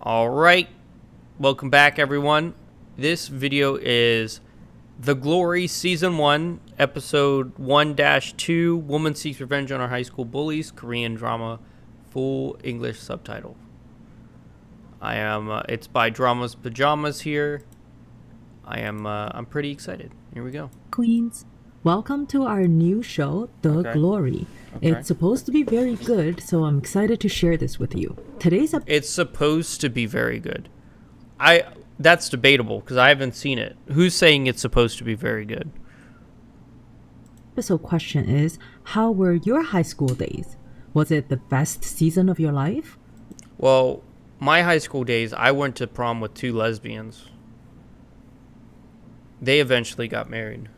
All right, welcome back, everyone. This video is The Glory Season 1, Episode 1-2, Woman Seeks Revenge on Her High School Bullies, Korean drama, full English subtitle. It's by Drama's Pajamas here. I'm pretty excited. Here we go. Queens, welcome to our new show, The Glory. It's supposed to be very good, so I'm excited to share this with you. It's supposed to be very good. That's debatable because I haven't seen it. Who's saying it's supposed to be very good? Episode question is, how were your high school days? Was it the best season of your life? Well, my high school days, I went to prom with 2 lesbians. They eventually got married.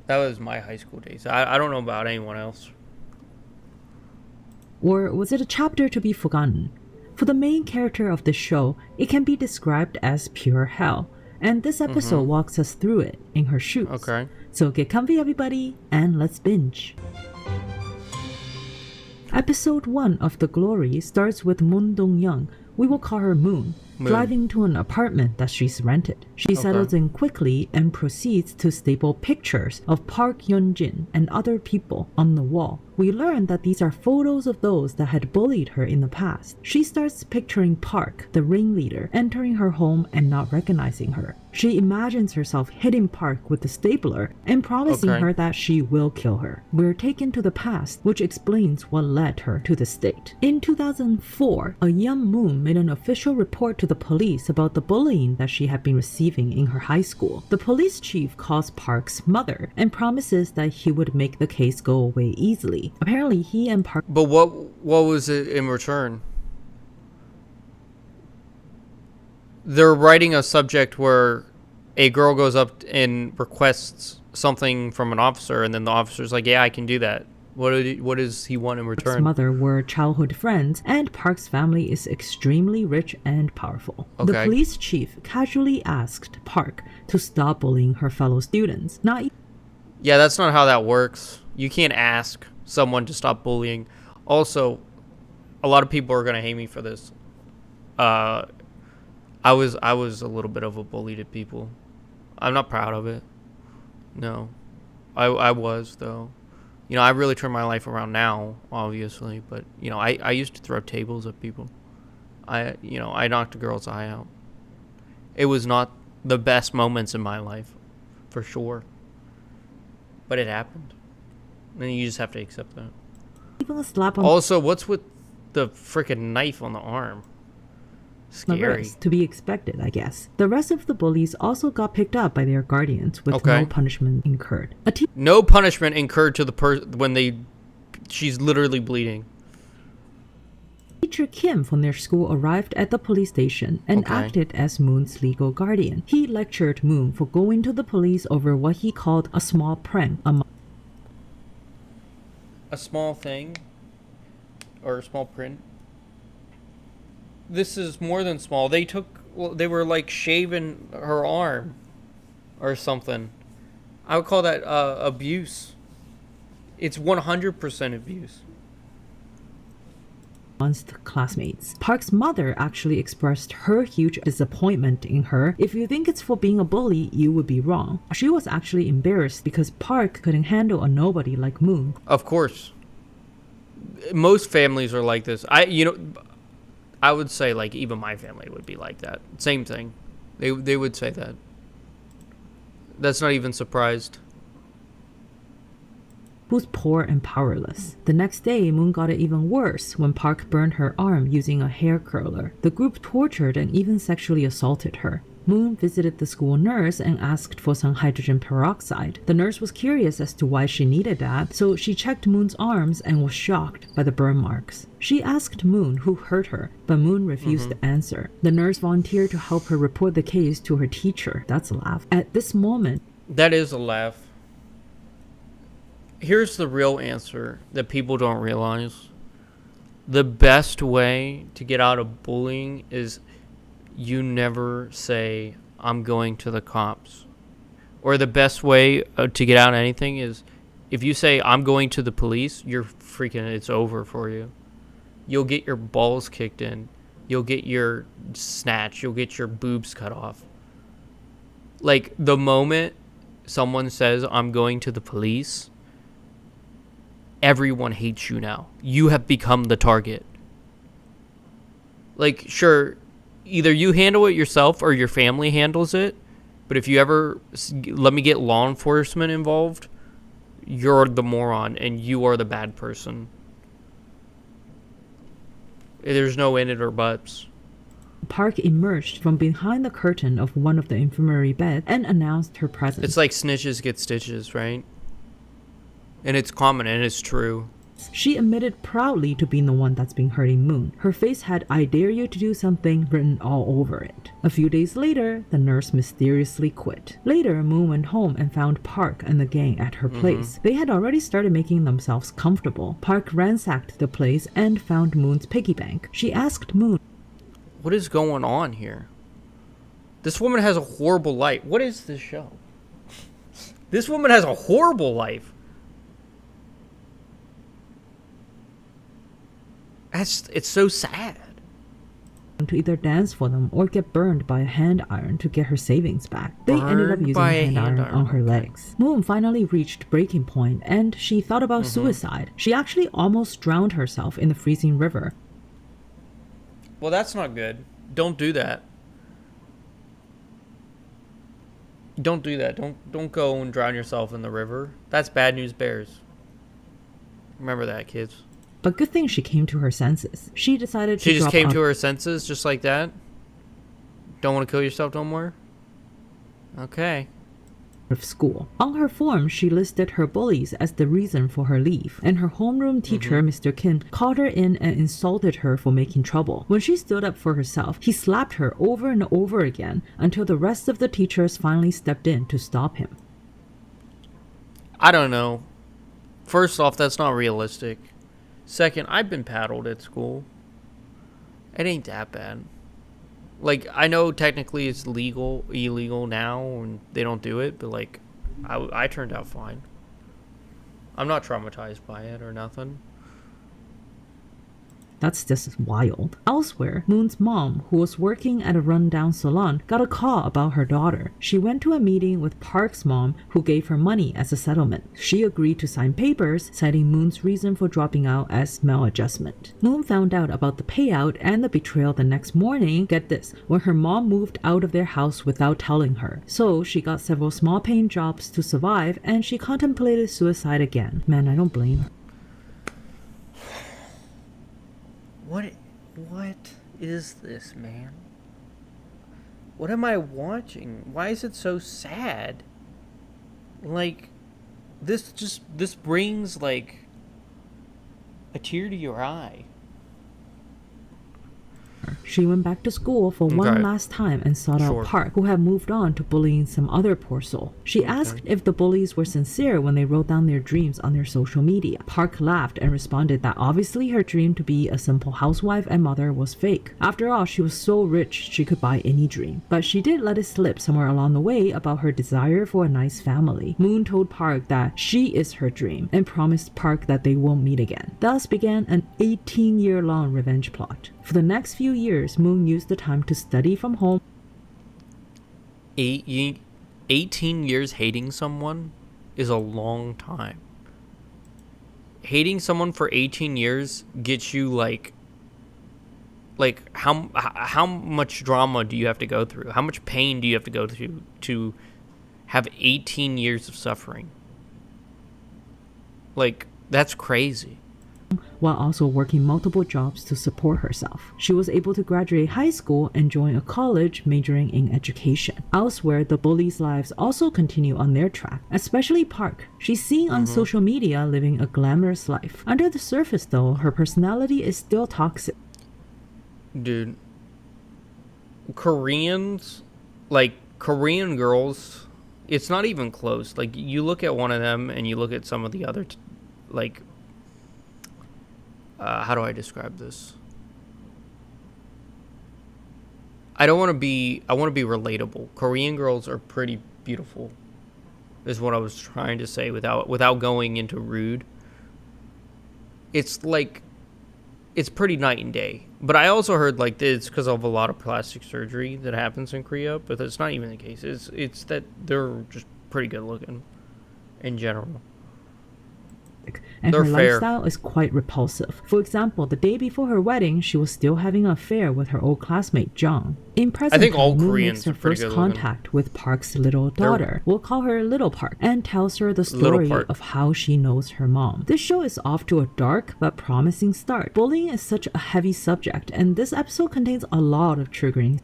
That was my high school days. I don't know about anyone else. Or was it a chapter to be forgotten? For the main character of the show, it can be described as pure hell, and this episode walks us through it in her shoes. Okay. So get comfy, everybody, and let's binge. Episode 1 of The Glory starts with Moon Dong-young, we will call her Moon, driving to an apartment that she's rented. She settles in quickly and proceeds to staple pictures of Park Hyun-jin and other people on the wall. We learn that these are photos of those that had bullied her in the past. She starts picturing Park, the ringleader, entering her home and not recognizing her. She imagines herself hitting Park with the stapler and promising her that she will kill her. We're taken to the past, which explains what led her to this state. In 2004, a young Moon made an official report to the police about the bullying that she had been receiving in her high school. The police chief calls Park's mother and promises that he would make the case go away easily. Apparently, he and Park... But what was it in return? They're writing a subject where a girl goes up and requests something from an officer, and then the officer's like, yeah, I can do that. What does he want in return? Park's mother were childhood friends, and Park's family is extremely rich and powerful. The police chief casually asked Park to stop bullying her fellow students. Yeah, that's not how that works. You can't ask someone to stop bullying. Also, a lot of people are gonna hate me for this. I was a little bit of a bully to people. I'm not proud of it. No, I was though. You know, I really turned my life around now, obviously, but you know, I used to throw tables at people. I knocked a girl's eye out. It was not the best moments in my life, for sure. But it happened. And you just have to accept that. Even a slap on also, what's with the freaking knife on the arm? Scary. The rest, to be expected, I guess. The rest of the bullies also got picked up by their guardians with no punishment incurred. No punishment incurred to the person when she's literally bleeding. Teacher Kim from their school arrived at the police station and acted as Moon's legal guardian. He lectured Moon for going to the police over what he called a small prank. A small thing? Or a small print? This is more than small. They were like shaving her arm or something. I would call that abuse. It's 100% abuse. Amongst classmates. Park's mother actually expressed her huge disappointment in her. If you think it's for being a bully, you would be wrong. She was actually embarrassed because Park couldn't handle a nobody like Moon. Of course. Most families are like this. I would say, like, even my family would be like that. Same thing. They would say that. That's not even surprised. Who's poor and powerless. The next day, Moon got it even worse when Park burned her arm using a hair curler. The group tortured and even sexually assaulted her. Moon visited the school nurse and asked for some hydrogen peroxide. The nurse was curious as to why she needed that, so she checked Moon's arms and was shocked by the burn marks. She asked Moon who hurt her, but Moon refused to answer. The nurse volunteered to help her report the case to her teacher. That's a laugh. At this moment... That is a laugh. Here's the real answer that people don't realize. The best way to get out of bullying is you never say, I'm going to the cops. Or the best way to get out of anything is if you say, I'm going to the police, it's over for you. you'll get your balls kicked in. You'll get your snatch. You'll get your boobs cut off. Like, the moment someone says, I'm going to the police, everyone hates you now. You have become the target. Like, sure, either you handle it yourself or your family handles it. But if you ever let me get law enforcement involved, you're the moron and you are the bad person. There's no in it or buts. Park emerged from behind the curtain of one of the infirmary beds and announced her presence. It's like snitches get stitches, right? And it's common and it's true. She admitted proudly to being the one that's been hurting Moon. Her face had "I dare you to do something" written all over it. A few days later, the nurse mysteriously quit. Later, Moon went home and found Park and the gang at her place. They had already started making themselves comfortable. Park ransacked the place and found Moon's piggy bank. She asked Moon, what is going on here? This woman has a horrible life. What is this show? This woman has a horrible life. It's so sad. To either dance for them or get burned by a hand iron to get her savings back. They ended up using a hand iron on her legs. Moon finally reached breaking point and she thought about suicide. She actually almost drowned herself in the freezing river. Well, that's not good. Don't do that. Don't do that. Don't go and drown yourself in the river. That's bad news bears. Remember that, kids. But good thing she came to her senses. She decided to She just drop came out to her senses just like that? Don't want to kill yourself no more? Okay. of school. On her form, she listed her bullies as the reason for her leave, and her homeroom teacher, Mr. Kim, called her in and insulted her for making trouble. When she stood up for herself, he slapped her over and over again until the rest of the teachers finally stepped in to stop him. I don't know. First off, that's not realistic. Second, I've been paddled at school. It ain't that bad. Like, I know technically it's illegal now, and they don't do it, but, like, I turned out fine. I'm not traumatized by it or nothing. That's just wild. Elsewhere, Moon's mom, who was working at a rundown salon, got a call about her daughter. She went to a meeting with Park's mom, who gave her money as a settlement. She agreed to sign papers, citing Moon's reason for dropping out as maladjustment. Moon found out about the payout and the betrayal the next morning, get this, when her mom moved out of their house without telling her. So she got several small-paying jobs to survive, and she contemplated suicide again. Man, I don't blame her. What is this, man? What am I watching? Why is it so sad? Like, this brings, like, a tear to your eye. She went back to school for one last time and sought out Park, who had moved on to bullying some other poor soul. She asked if the bullies were sincere when they wrote down their dreams on their social media. Park laughed and responded that obviously her dream to be a simple housewife and mother was fake. After all, she was so rich she could buy any dream. But she did let it slip somewhere along the way about her desire for a nice family. Moon told Park that she is her dream and promised Park that they won't meet again. Thus began an 18-year-long revenge plot. For the next few years, Moon used the time to study from home. 18 years hating someone is a long time. Hating someone for 18 years gets you like how much drama do you have to go through? How much pain do you have to go through to have 18 years of suffering? Like, that's crazy. While also working multiple jobs to support herself. She was able to graduate high school and join a college majoring in education. Elsewhere, the bullies' lives also continue on their track, especially Park. She's seen on social media living a glamorous life. Under the surface, though, her personality is still toxic. Dude, Koreans, like Korean girls, it's not even close. Like, you look at one of them and you look at some of the other, how do I describe this? I want to be relatable. Korean girls are pretty beautiful, is what I was trying to say without going into rude. It's like it's pretty night and day. But I also heard like it's because of a lot of plastic surgery that happens in Korea, but that's not even the case. It's that they're just pretty good looking in general. And They're her fair. lifestyle is quite repulsive. For example, the day before her wedding, she was still having an affair with her old classmate Jung. In present think all time, Moon Koreans makes her are pretty first good looking. contact with Park's little daughter. We'll call her Little Park, and tells her the Little story Park. of how she knows her mom. This show is off to a dark but promising start. Bullying is such a heavy subject, and this episode contains a lot of triggering.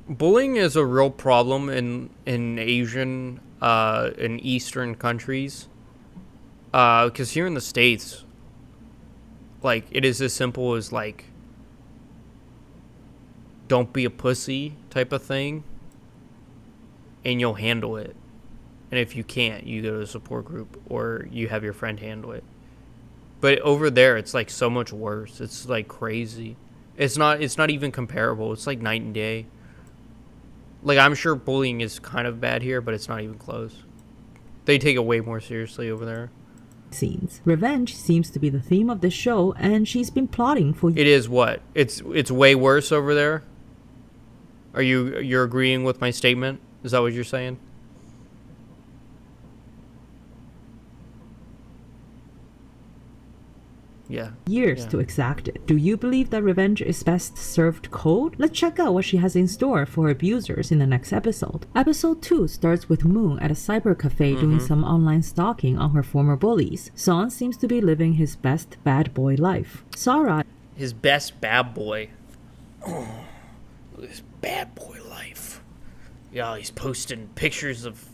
Bullying is a real problem in Asian in Eastern countries. Because here in the States, like, it is as simple as, like, don't be a pussy type of thing, and you'll handle it. And if you can't, you go to a support group, or you have your friend handle it. But over there, it's, like, so much worse. It's, like, crazy. It's not even comparable. It's, like, night and day. Like, I'm sure bullying is kind of bad here, but it's not even close. They take it way more seriously over there. Scenes. Revenge seems to be the theme of this show, and she's been plotting for It is what? It's way worse over there? You're agreeing with my statement? Is that what you're saying? Yeah. years to exact it. Do you believe that revenge is best served cold? Let's check out what she has in store for her abusers in the next episode. Episode 2 starts with Moon at a cyber cafe doing some online stalking on her former bullies. Son seems to be living his best bad boy life. Sara His best bad boy. Oh, his bad boy life. Yeah, he's posting pictures of...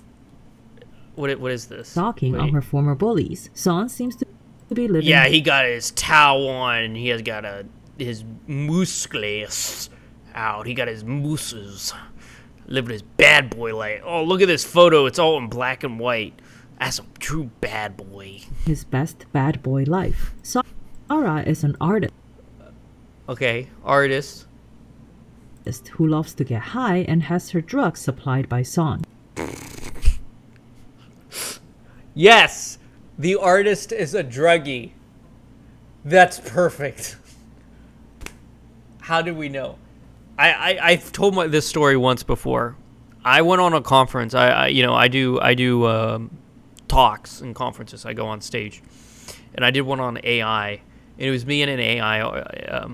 What is this? stalking on her former bullies. Son seems to be living... Yeah, he got his towel on, and he has got his muscles out. He got his mooses. Living his bad boy life. Oh, look at this photo. It's all in black and white. That's a true bad boy. his best bad boy life. Sara is an artist Okay, artist. who loves to get high and has her drugs supplied by Son. Yes! The artist is a druggie. That's perfect. How did we know? I've told this story once before. I went on a conference. I do talks and conferences. I go on stage, and I did one on AI. And it was me and an AI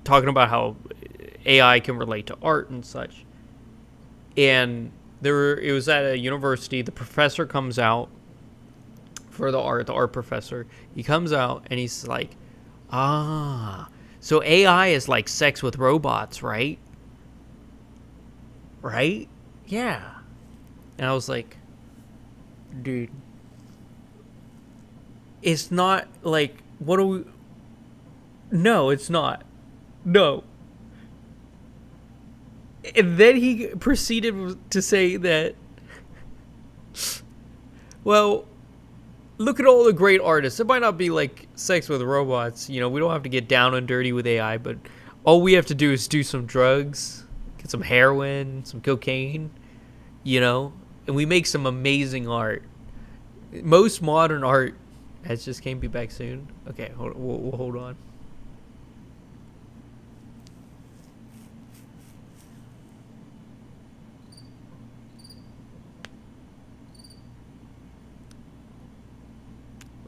talking about how AI can relate to art and such. And it was at a university. The professor comes out for the art professor. He comes out and he's like, so AI is like sex with robots, right? Right? Yeah. And I was like, dude, it's not like, what do we... No, it's not. No. And then he proceeded to say that, well, look at all the great artists. It might not be like sex with robots. You know, we don't have to get down and dirty with AI, but all we have to do is do some drugs, get some heroin, some cocaine, you know, and we make some amazing art. Most modern art has just came be back soon. Okay, we'll hold on.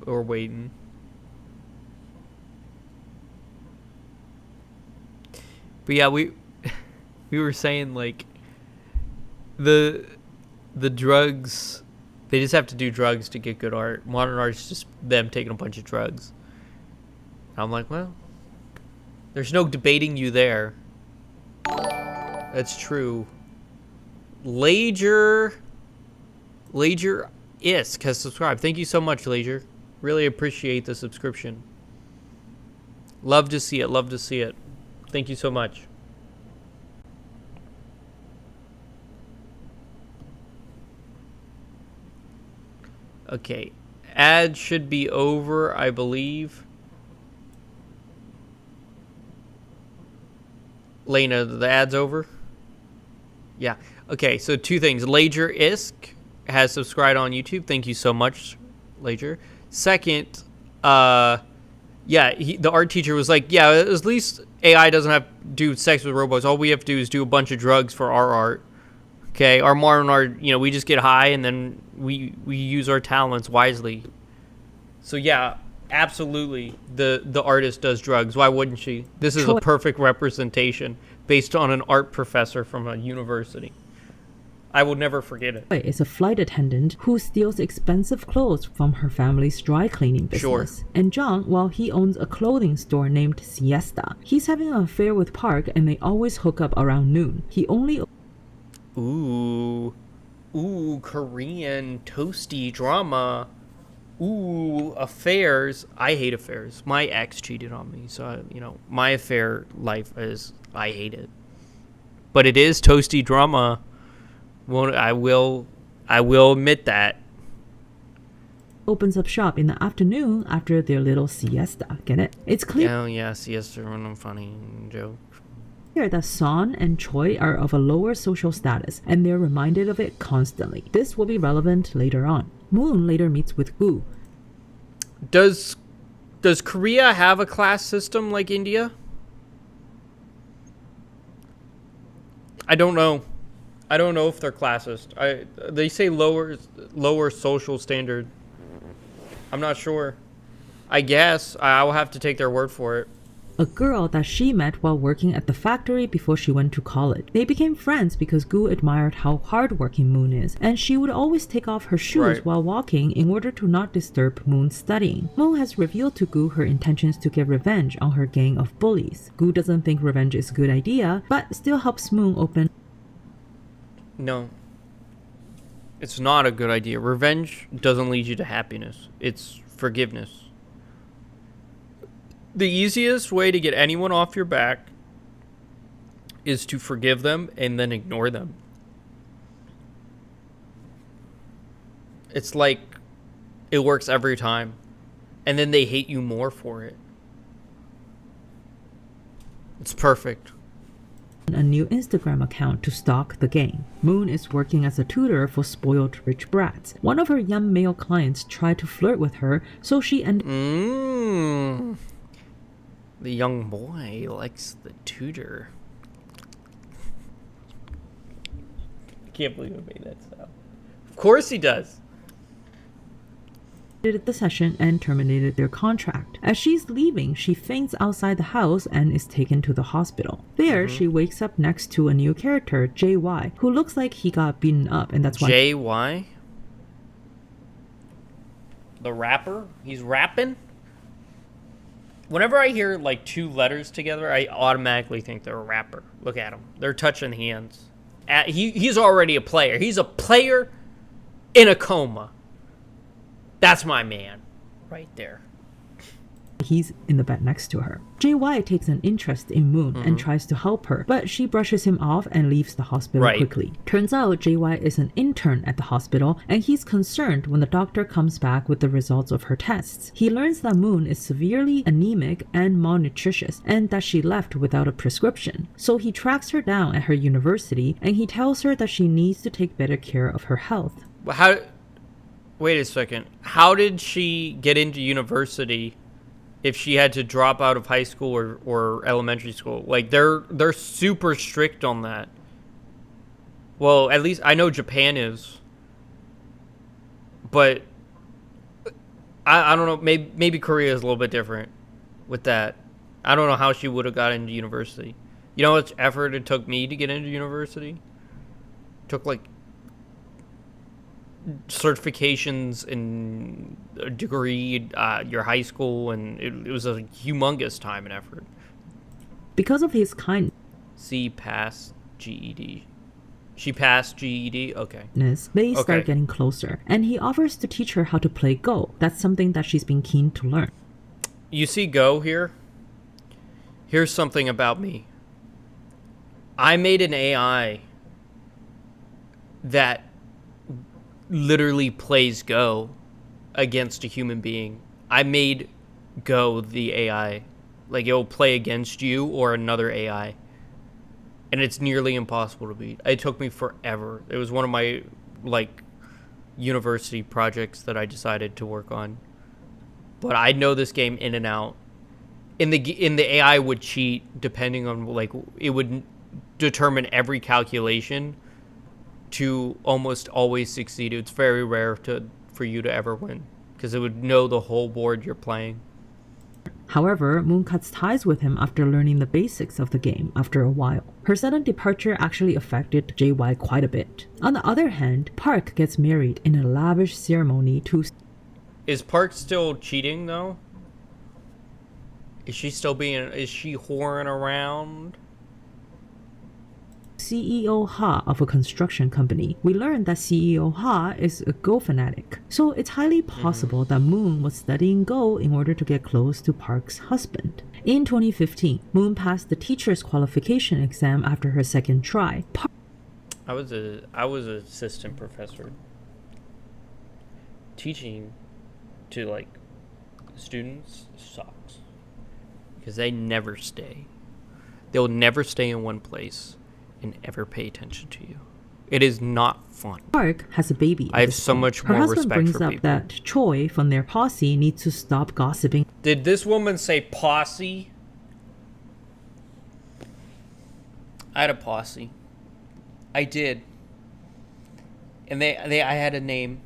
Or waiting. But yeah, we were saying like the drugs, they just have to do drugs to get good art. Modern art is just them taking a bunch of drugs. I'm like, well, there's no debating you there. That's true. Lager Isk has subscribed. Thank you so much, Lager. Really appreciate the subscription. Love to see it. Love to see it. Thank you so much. Okay. Ad should be over, I believe. Lena, the ad's over? Yeah. Okay, so two things. Lager Isk has subscribed on YouTube. Thank you so much, Lager. Second, Yeah, the art teacher was like, yeah, at least AI doesn't have to do sex with robots. All we have to do is do a bunch of drugs for our art. Okay, our modern art, we just get high and then we use our talents wisely. So yeah, absolutely, the artist does drugs. Why wouldn't she? This is a perfect representation based on an art professor from a university. I will never forget it. Is a flight attendant who steals expensive clothes from her family's dry cleaning business. Sure. And John, well, he owns a clothing store named Siesta. He's having an affair with Park and they always hook up around noon. He only... Ooh, Korean toasty drama. Ooh, affairs. I hate affairs. My ex cheated on me, so, my affair life I hate it. But it is toasty drama. Well, I will admit that. Opens up shop in the afternoon after their little siesta. Get it? It's clear. Oh yeah, siesta, one funny joke. That Son and Choi are of a lower social status, and they're reminded of it constantly. This will be relevant later on. Moon later meets with Gu. Does Korea have a class system like India? I don't know. I don't know if they're classist. They say lower social standard. I'm not sure. I guess I'll have to take their word for it. A girl that she met while working at the factory before she went to college. They became friends because Gu admired how hardworking Moon is, and she would always take off her shoes while walking in order to not disturb Moon's studying. Moon has revealed to Gu her intentions to get revenge on her gang of bullies. Gu doesn't think revenge is a good idea, but still helps Moon open... No. It's not a good idea. Revenge doesn't lead you to happiness. It's forgiveness. The easiest way to get anyone off your back is to forgive them and then ignore them. It's like it works every time. And then they hate you more for it. It's perfect. A new Instagram account to stalk the gang. Moon is working as a tutor for spoiled rich brats. One of her young male clients tried to flirt with her, so she ended... The young boy likes the tutor. I can't believe I made that sound. Of course he does. The session and terminated their contract. As she's leaving, she faints outside the house and is taken to the hospital. There, she wakes up next to a new character, JY, who looks like he got beaten up, and that's why... JY? The rapper? He's rapping? Whenever I hear, like, two letters together, I automatically think they're a rapper. Look at him. They're touching hands. He's already a player. He's a player in a coma. That's my man right there. He's in the bed next to her. JY takes an interest in Moon and tries to help her, but she brushes him off and leaves the hospital quickly. Turns out JY is an intern at the hospital, and he's concerned when the doctor comes back with the results of her tests. He learns that Moon is severely anemic and malnutritious, and that she left without a prescription. So he tracks her down at her university, and he tells her that she needs to take better care of her health. Wait a second. How did she get into university if she had to drop out of high school or elementary school? Like, they're super strict on that. Well, at least I know Japan is. But I don't know. Maybe Korea is a little bit different with that. I don't know how she would have got into university. You know how much effort it took me to get into university? It took, like, certifications and a degree, your high school, and it was a humongous time and effort. Because of his kindness, Pass GED. She passed GED? Okay. They start getting closer, and he offers to teach her how to play Go. That's something that she's been keen to learn. You see Go here? Here's something about me. I made an AI that literally plays Go against a human being. I made Go the AI. Like, it'll play against you or another AI. And it's nearly impossible to beat. It took me forever. It was one of my, like, university projects that I decided to work on. But I know this game in and out. in the AI would cheat depending on like it would determine every calculation to almost always succeed. It's very rare for you to ever win because it would know the whole board you're playing. However, Moon cuts ties with him after learning the basics of the game after a while. Her sudden departure actually affected JY quite a bit. On the other hand, Park gets married in a lavish ceremony to... Is Park still cheating though? Is she whoring around? CEO Ha of a construction company. We learned that CEO Ha is a Go fanatic, so it's highly possible that Moon was studying Go in order to get close to Park's husband. In 2015, Moon passed the teacher's qualification exam after her second try. I was an assistant professor teaching to like students sucks because they never stay. They'll never stay in one place and ever pay attention to you. It is not fun. Park has a baby. I have so much more respect for people. Her husband brings up that Choi from their posse needs to stop gossiping. Did this woman say posse? I had a posse. I did. And I had a name.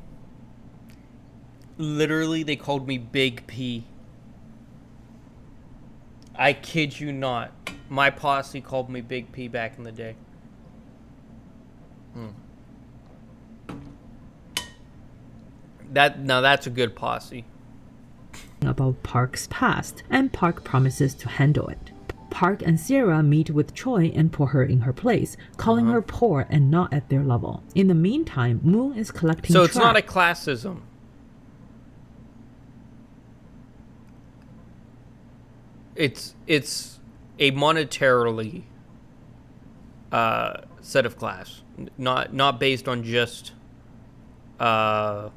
Literally, they called me Big P. I kid you not. My posse called me Big P back in the day. That's a good posse. About Park's past, and Park promises to handle it. Park and Sierra meet with Choi and put her in her place, calling her poor and not at their level. In the meantime, Moon is collecting So it's not a classism. It's a monetarily set of class, not based on just an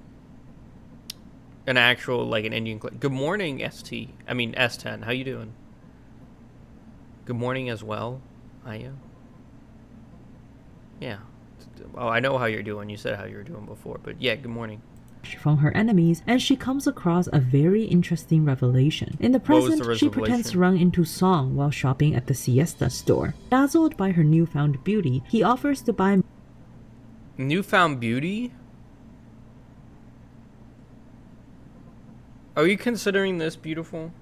actual like an Indian class. Good morning, S10. How you doing? Good morning as well. Are you? Yeah. Oh, I know how you're doing. You said how you were doing before, but yeah, good morning. From her enemies, and she comes across a very interesting revelation. In the present, she pretends to run into Song while shopping at the Siesta store. Dazzled by her newfound beauty, he offers to buy... Newfound beauty? Are you considering this beautiful?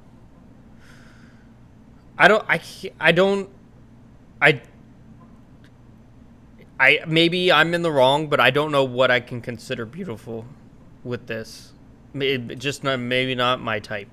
Maybe I'm in the wrong, but I don't know what I can consider beautiful with this. Maybe not my type.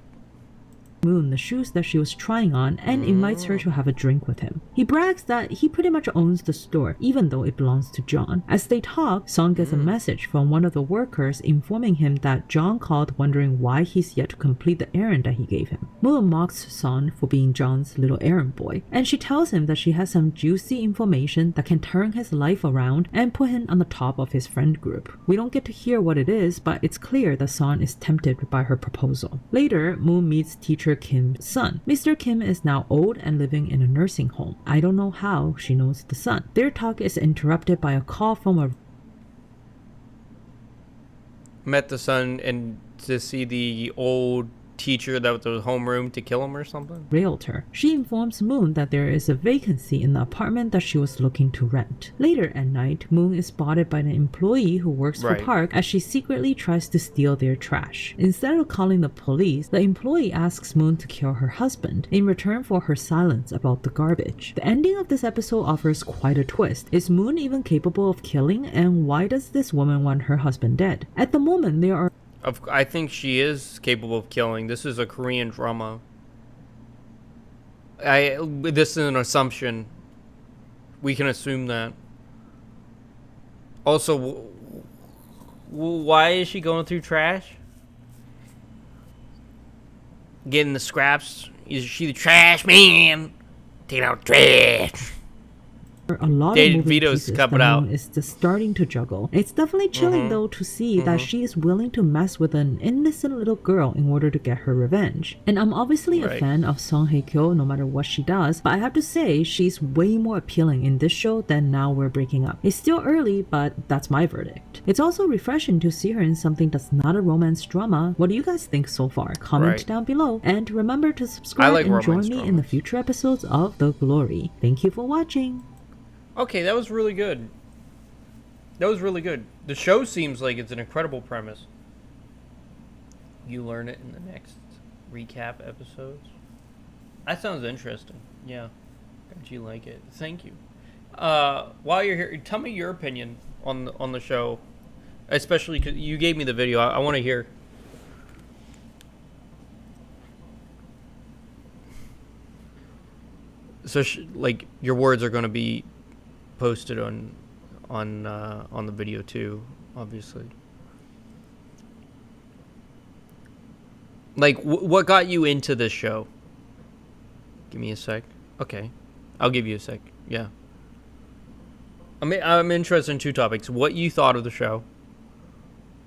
Moon the shoes that she was trying on and invites her to have a drink with him. He brags that he pretty much owns the store, even though it belongs to John. As they talk, Song gets a message from one of the workers informing him that John called wondering why he's yet to complete the errand that he gave him. Moon mocks Song for being John's little errand boy, and she tells him that she has some juicy information that can turn his life around and put him on the top of his friend group. We don't get to hear what it is, but it's clear that Song is tempted by her proposal. Later, Moon meets teacher Kim's son. Mr. Kim is now old and living in a nursing home. I don't know how she knows the son. Their talk is interrupted by a call from a... Met the son and to see the old teacher that was the homeroom to kill him or something? Realtor. She informs Moon that there is a vacancy in the apartment that she was looking to rent. Later at night, Moon is spotted by an employee who works for Park as she secretly tries to steal their trash. Instead of calling the police, the employee asks Moon to kill her husband in return for her silence about the garbage. The ending of this episode offers quite a twist. Is Moon even capable of killing, and why does this woman want her husband dead? At the moment, there are... I think she is capable of killing. This is a Korean drama. This is an assumption. We can assume that. Also, why is she going through trash? Getting the scraps? Is she the trash man? Taking out trash. a lot Dated of moving Vito's pieces coming that out. Moon is just starting to juggle. It's definitely chilling though to see that she is willing to mess with an innocent little girl in order to get her revenge. And I'm obviously a Right. fan of Song Hye-kyo no matter what she does, but I have to say she's way more appealing in this show than Now We're Breaking Up. It's still early, but that's my verdict. It's also refreshing to see her in something that's not a romance drama. What do you guys think so far? Comment Right. down below, and remember to subscribe like and join romance me in the dramas. future episodes of The Glory. Thank you for watching. Okay, that was really good. That was really good. The show seems like it's an incredible premise. You learn it in the next recap episodes. That sounds interesting. Yeah. Glad you like it. Thank you. While you're here, tell me your opinion on the show. Especially because you gave me the video. I want to hear. So, like, your words are going to be posted on the video too, obviously. Like, what got you into this show? Give me a sec. Okay, I'll give you a sec. Yeah. I'm interested in two topics: what you thought of the show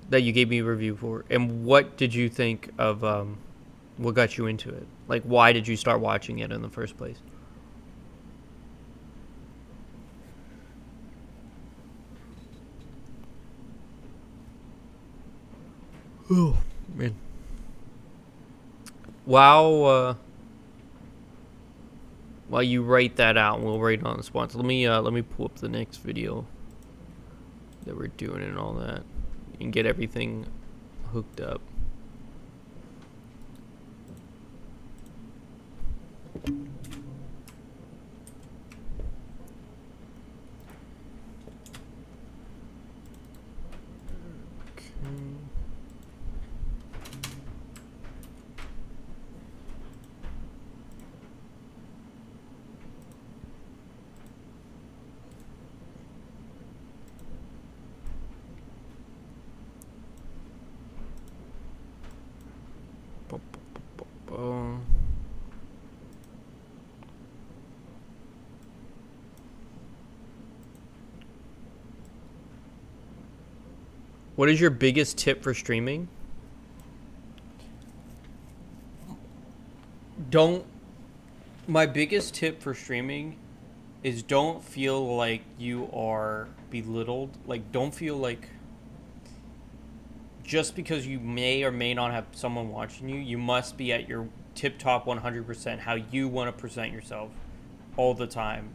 that you gave me a review for, and what did you think of what got you into it? Like, why did you start watching it in the first place? Oh man! While you write that out, we'll write it on the spot. So let me pull up the next video that we're doing and all that, and get everything hooked up. What is your biggest tip for streaming? My biggest tip for streaming is don't feel like you are belittled. Like, don't feel like just because you may or may not have someone watching you, you must be at your tip-top 100% how you want to present yourself all the time.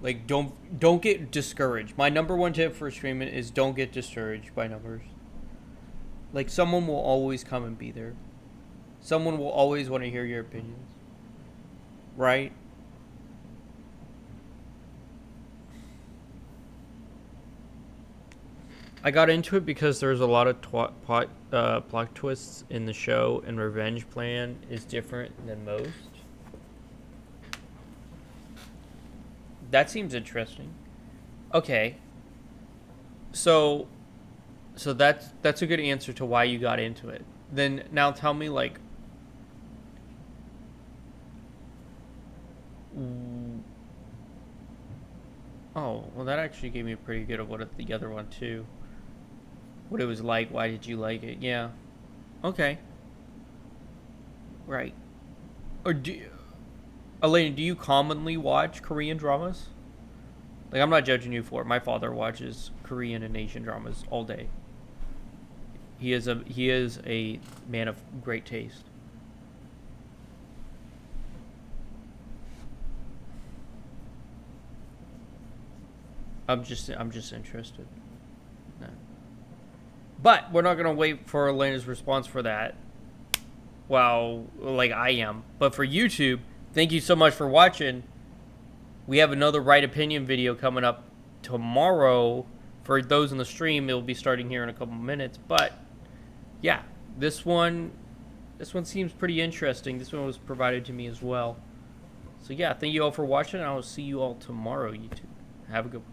Like, don't get discouraged. My number one tip for streaming is don't get discouraged by numbers. Like, someone will always come and be there. Someone will always want to hear your opinions. Right? I got into it because there's a lot of plot twists in the show, and Revenge Plan is different than most. That seems interesting. Okay. So that's a good answer to why you got into it. Then now tell me, like, oh, well, that actually gave me a pretty good of what the other one too. What it was like. Why did you like it? Yeah. Okay. Right. Or Elena, do you commonly watch Korean dramas? Like, I'm not judging you for it. My father watches Korean and Asian dramas all day. He is a man of great taste. I'm just interested. No. But we're not gonna wait for Elena's response for that. Well, like I am. But for YouTube, thank you so much for watching. We have another Right Opinion video coming up tomorrow. For those in the stream, it will be starting here in a couple minutes. But yeah, this one seems pretty interesting. This one was provided to me as well. So yeah, thank you all for watching. I will see you all tomorrow, YouTube. Have a good one.